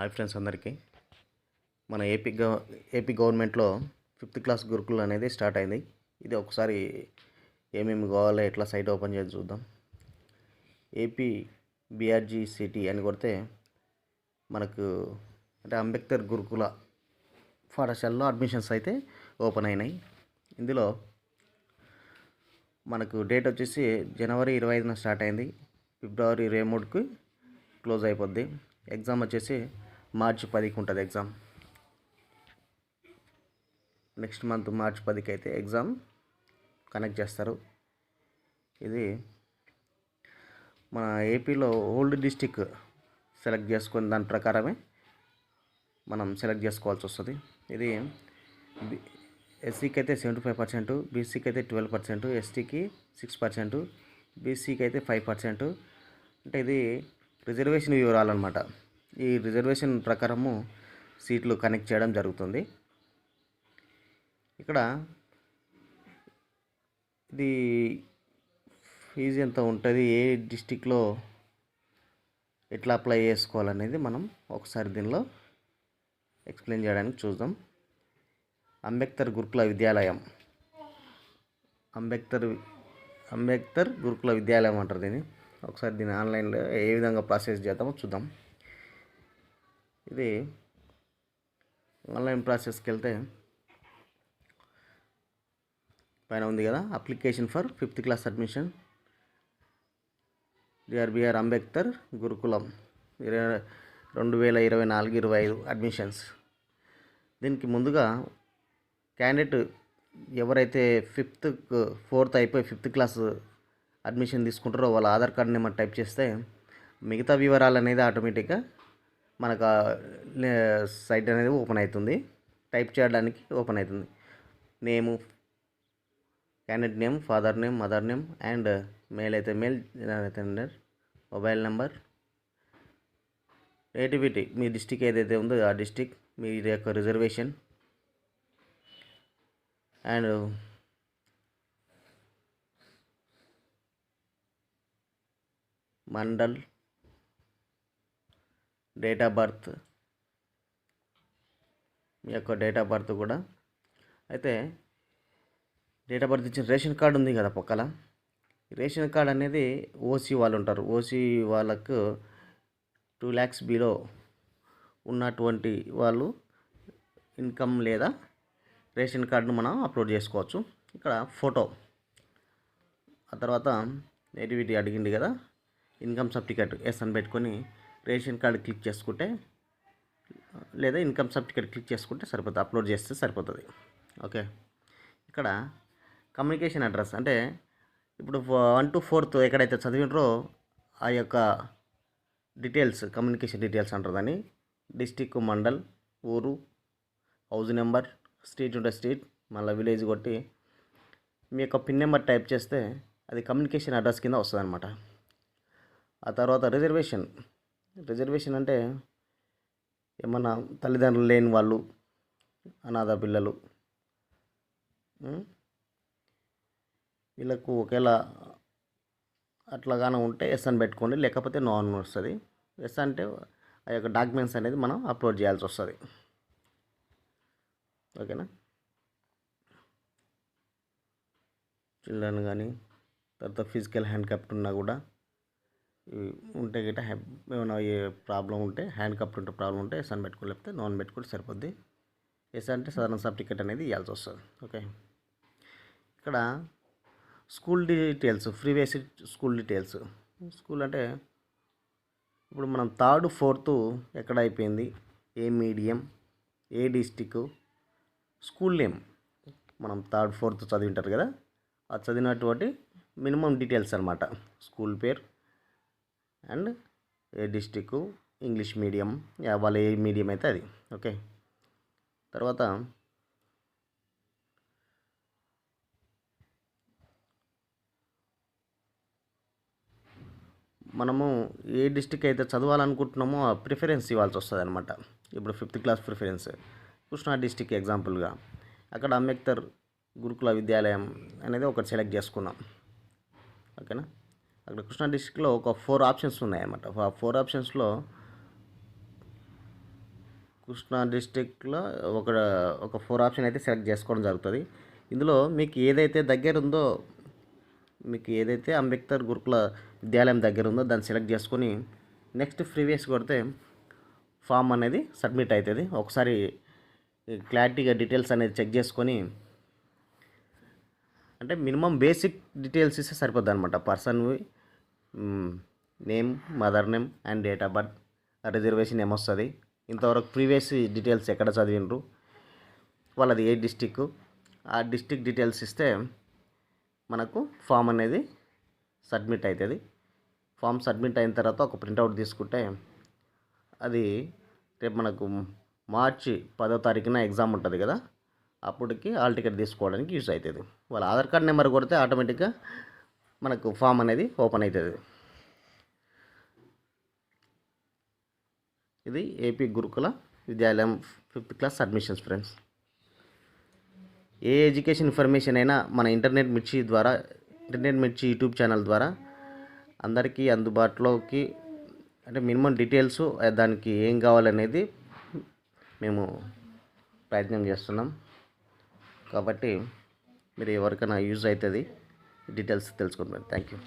Hi friends అందరికీ మన AP గవర్నమెంట్లో 5th క్లాస్ గురుకుల్ అనేది స్టార్ట్ అయింది. ఇది ఒకసారి ఏమేమి కావాలో ఎట్లా సైట్ ఓపెన్ చేసి చూద్దాం. ఏపీ బీఆర్జీ సిటీ అని కొడితే మనకు అంటే అంబేద్కర్ గురుకుల పాఠశాలలో అడ్మిషన్స్ అయితే ఓపెన్ అయినాయి. ఇందులో మనకు డేట్ వచ్చేసి జనవరి 25న స్టార్ట్ అయింది. ఫిబ్రవరి 23కి క్లోజ్ అయిపోద్ది. ఎగ్జామ్ వచ్చేసి మార్చి 10కి ఉంటుంది ఎగ్జామ్. నెక్స్ట్ మంత్ మార్చి 10కి అయితే ఎగ్జామ్ కనెక్ట్ చేస్తారు. ఇది మన ఏపీలో ఓల్డ్ డిస్టిక్ సెలెక్ట్ చేసుకుని దాని ప్రకారమే మనం సెలెక్ట్ చేసుకోవాల్సి వస్తుంది. ఇది ఎస్సీకి అయితే 75%, బీసీకి అయితే 12%, ఎస్టీకి 6%, బీసీకి అయితే 5%. అంటే ఇది రిజర్వేషన్ వివరాలన్నమాట. ఈ రిజర్వేషన్ ప్రకారము సీట్లు కనెక్ట్ చేయడం జరుగుతుంది. ఇక్కడ ఇది ఫీజు ఎంత ఉంటుంది, ఏ డిస్టిక్లో ఎట్లా అప్లై చేసుకోవాలనేది మనం ఒకసారి దీనిలో ఎక్స్ప్లెయిన్ చేయడానికి చూద్దాం. అంబేద్కర్ గురుకుల విద్యాలయం, అంబేద్కర్ గురుకుల విద్యాలయం అంటారు దీన్ని. ఒకసారి దీన్ని ఆన్లైన్లో ఏ విధంగా ప్రాసెస్ చేద్దామో చూద్దాం. ఇది ఆన్లైన్ ప్రాసెస్కి వెళ్తే పైన ఉంది కదా, application for 5th class admission B R Ambedkar Gurukulam 2024-25 admissions. దీనికి ముందుగా క్యాండిడేట్ ఎవరైతే 4th అయిపోయి 5th క్లాస్ అడ్మిషన్ తీసుకుంటారో వాళ్ళ ఆధార్ కార్డ్ నెంబర్ టైప్ చేస్తే మిగతా వివరాలు అనేది ఆటోమేటిక్గా మనకు సైట్ అనేది ఓపెన్ అవుతుంది. టైప్ చేయడానికి ఓపెన్ అవుతుంది. Name, candidate name, father name, mother name, and male అయితే మేల్, జెండర్ అయితే జెండర్, మొబైల్ నెంబర్, నేటివిటీ, మీ డిస్టిక్ ఏదైతే ఉందో ఆ డిస్టిక్, మీ యొక్క reservation, and mandal, date of birth, మీ యొక్క డేట్ ఆఫ్ బర్త్ కూడా. అయితే డేట్ ఆఫ్ బర్త్ ఇచ్చిన రేషన్ కార్డు ఉంది కదా పక్కన, రేషన్ కార్డు అనేది ఓసీ వాళ్ళు ఉంటారు. ఓసీ వాళ్ళకు 2 lakhs బిలో ఉన్నటువంటి వాళ్ళు ఇన్కమ్ లేదా రేషన్ కార్డును మనం అప్లోడ్ చేసుకోవచ్చు. ఇక్కడ ఫోటో, ఆ తర్వాత నేటివిటీ అడిగింది కదా, ఇన్కమ్ సర్టిఫికేట్ ఎస్ అని పెట్టుకొని రేషన్ కార్డు క్లిక్ చేసుకుంటే లేదా ఇన్కమ్ సర్టిఫికేట్ క్లిక్ చేసుకుంటే సరిపోతుంది, అప్లోడ్ చేస్తే సరిపోతుంది. ఓకే, ఇక్కడ కమ్యూనికేషన్ అడ్రస్ అంటే ఇప్పుడు 1 to 4th ఎక్కడైతే చదివినరో ఆ యొక్క డీటెయిల్స్, కమ్యూనికేషన్ డీటెయిల్స్ అంటారు దాన్ని. డిస్టిక్, మండల్, ఊరు, హౌస్ నెంబర్, స్ట్రీట్ ఉంటే స్ట్రీట్, మళ్ళీ విలేజ్ కొట్టి మీ యొక్క పిన్ నెంబర్ టైప్ చేస్తే అది కమ్యూనికేషన్ అడ్రస్ కింద వస్తుంది అనమాట. ఆ తర్వాత రిజర్వేషన్ అంటే ఏమన్నా తల్లిదండ్రులు లేని వాళ్ళు, అనాథ పిల్లలు, వీళ్ళకు ఒకేలా అట్లాగానే ఉంటే ఎస్ అని పెట్టుకోండి, లేకపోతే నో అని వస్తుంది. ఎస్ అంటే ఆ యొక్క డాక్యుమెంట్స్ అనేది మనం అప్లోడ్ చేయాల్సి వస్తుంది. ఓకేనా, చిల్డ్రన్ కానీ తర్వాత ఫిజికల్ హ్యాండిక్యాప్ట్ ఉన్నా కూడా ఉంటే గిట్ట ఏమైనా ఏ ప్రాబ్లం ఉంటే, హ్యాండిక్యాప్ట్ ఉంటే ప్రాబ్లం ఉంటే ఎస్ అని పెట్టుకోవాలి, లేకపోతే నో అని పెట్టుకుంటే సరిపోద్ది. ఎస్ అంటే సాధారణ సర్టిఫికేట్ అనేది ఇవ్వాల్సి వస్తుంది. ఓకే, ఇక్కడ school details, free basic school details. School అంటే ఇప్పుడు మనం 3rd, 4th ఎక్కడ అయిపోయింది, ఏ మీడియం, ఏ డిస్టిక్, స్కూల్ నేమ్, మనం 3rd, 4th చదివింటారు కదా, ఆ చదివినటువంటి మినిమం డీటెయిల్స్ అనమాట. స్కూల్ పేరు and A district, English medium, వాళ్ళ ఏ మీడియం అయితే అది. ఓకే, తర్వాత మనము ఏ డిస్టిక్ అయితే చదవాలనుకుంటున్నామో ఆ ప్రిఫరెన్స్ ఇవ్వాల్సి వస్తుంది అనమాట. ఇప్పుడు 5th class preference Krishna district ఎగ్జాంపుల్గా, అక్కడ అంబేద్కర్ గురుకుల విద్యాలయం అనేది ఒకటి సెలెక్ట్ చేసుకున్నాం. ఓకేనా, అక్కడ కృష్ణా డిస్టిక్లో ఒక 4 ఆప్షన్స్ ఉన్నాయన్నమాట. ఆ 4 ఆప్షన్స్లో కృష్ణా డిస్టిక్లో ఒక ఒక 4 ఆప్షన్ అయితే సెలెక్ట్ చేసుకోవడం జరుగుతుంది. ఇందులో మీకు ఏదైతే దగ్గర ఉందో, మీకు ఏదైతే అంబేద్కర్ గురుకుల విద్యాలయం దగ్గర ఉందో దాన్ని సెలెక్ట్ చేసుకొని నెక్స్ట్ ప్రీవియస్ కొడితే ఫామ్ అనేది సబ్మిట్ అవుతుంది. ఒకసారి క్లారిటీగా డీటెయిల్స్ అనేది చెక్ చేసుకొని, అంటే మినిమం బేసిక్ డీటెయిల్స్ ఇస్తే సరిపోద్ది అనమాట. Person name, mother name and date of birth, reservation ఏమొస్తుంది, ఇంతవరకు ప్రీవియస్ డీటెయిల్స్ ఎక్కడ చదివినరు, వాళ్ళది ఏ డిస్టిక్, ఆ డిస్టిక్ డీటెయిల్స్ ఇస్తే మనకు ఫామ్ అనేది సబ్మిట్ అవుతుంది. ఫామ్ సబ్మిట్ అయిన తర్వాత ఒక ప్రింట్అవుట్ తీసుకుంటే అది రేపు మనకు మార్చి 10వ తారీఖున ఎగ్జామ్ ఉంటుంది కదా, అప్పటికి హాల్ టికెట్ తీసుకోవడానికి యూజ్ అవుతుంది. వాళ్ళ ఆధార్ కార్డ్ నెంబర్ కొడితే ఆటోమేటిక్గా మనకు ఫామ్ అనేది ఓపెన్ అవుతుంది. ఇది ఏపీ గురుకుల విద్యాలయం 5th క్లాస్ అడ్మిషన్స్ ఫ్రెండ్స్. ఏ ఎడ్యుకేషన్ ఇన్ఫర్మేషన్ అయినా మన ఇంటర్నెట్ మిర్చి యూట్యూబ్ ఛానల్ ద్వారా అందరికీ అందుబాటులోకి, అంటే మినిమం డీటెయిల్స్ దానికి ఏం కావాలనేది మేము ప్రయత్నం చేస్తున్నాం. కాబట్టి మీరు ఎవరికైనా యూజ్ అవుతుంది, డీటెయిల్స్ తెలుసుకుంటాం. Thank you.